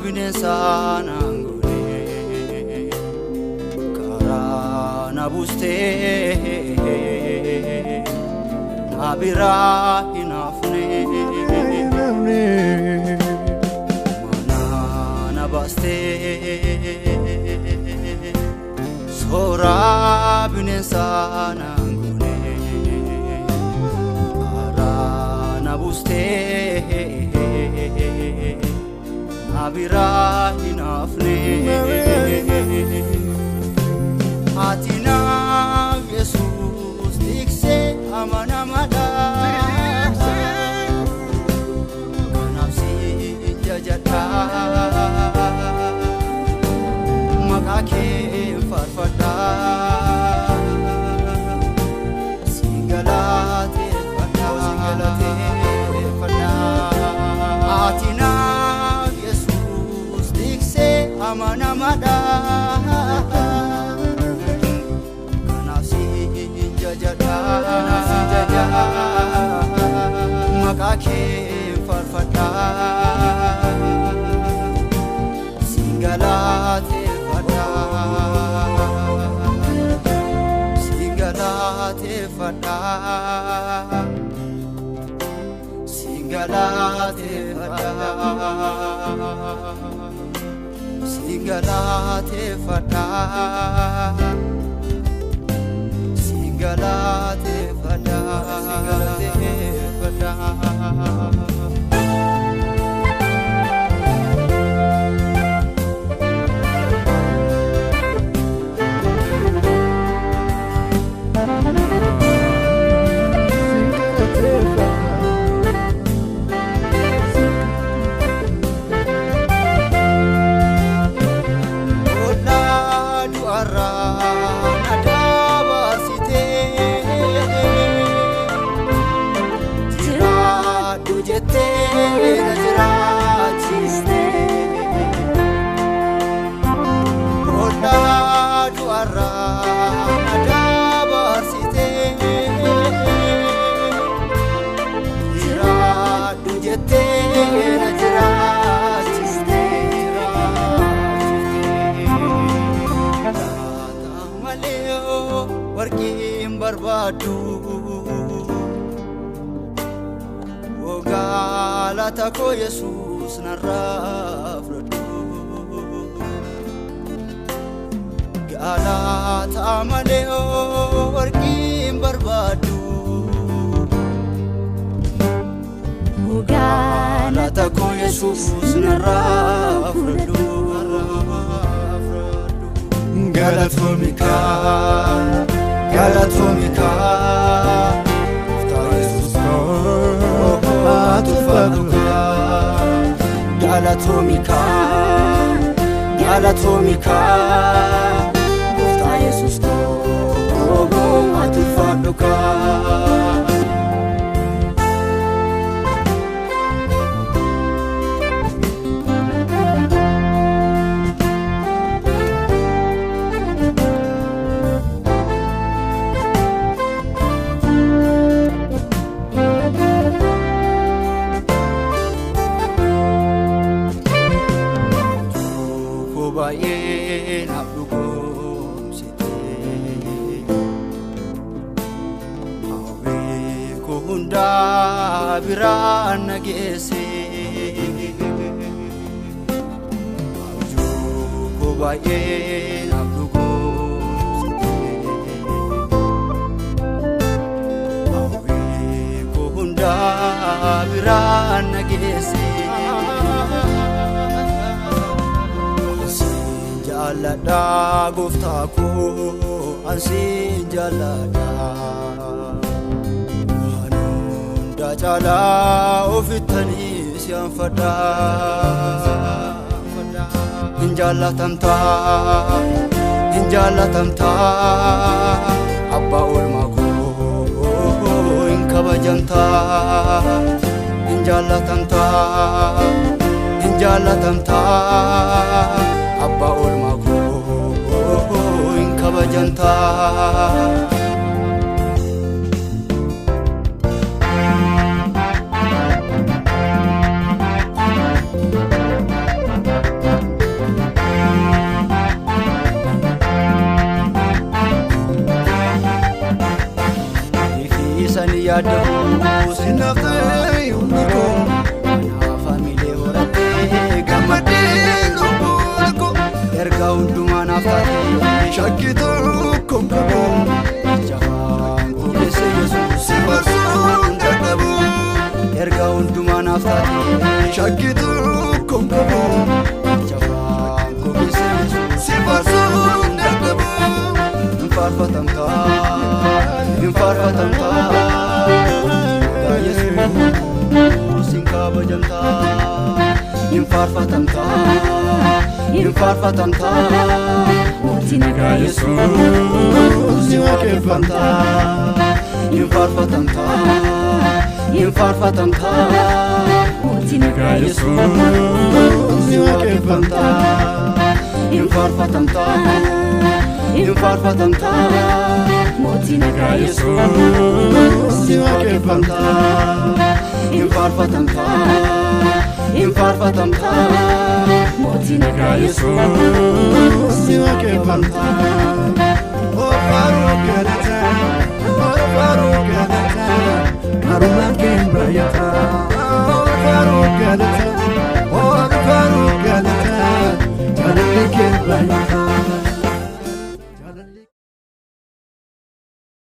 bineensa naangone karaa na buustee na biraa hin hafne mana na baastee soraa bineensa naangone karaa na buustee Abira hinafne Atina Jesus dikse amana mada Kanapsi jajata Makake farfada Singalate fada Atina Amana mada Kanasi jajada Makake farfada Singalate fada Singalate fada Singalate fada Singalate fada Singalate fada Warqin barbadu Galata ko Jesus narrafradu Galata maleo warqin barbadu Galata ko Jesus narrafradu Galatomika Galatomika Ufta Jesus atufaduka Galatomika Galatomika Ufta Jesus atufaduka Bayin abdugum siti Awe ko hunda biran nagese Aju ko bayin abdugum siti Awe ko hunda biran nagese Jalada guftaku ansin jalada Hanunda jala ofitani sian fada Injala tamta Abba ulmaku inkabajanta Injala tamta Abba ulmaku inkabajanta yaadamu sinnaftee hundikoo mana faamilee horatee gammadee lubbuun koo ergaa hundumaa naaf taatee shakkii tokkoon qabu jafaan koo keessa Yesuus si barsuun dadhabu ergaa hundumaa naaf taatee shakkii tokkoon qabu jafaan koo keessa Yesuus si barsuun dadhabu infarfatamta ya Yesuus inkabajamta infarfatamta mootinagaa Yesuus iwaqeffamta infarfatamta mootinagaa Yesuus iwaqeffamta infarfatamta mootinagaa Yesuus iwaqeffamta infarfatamta mootinagaa Yesuus iwaqeffamta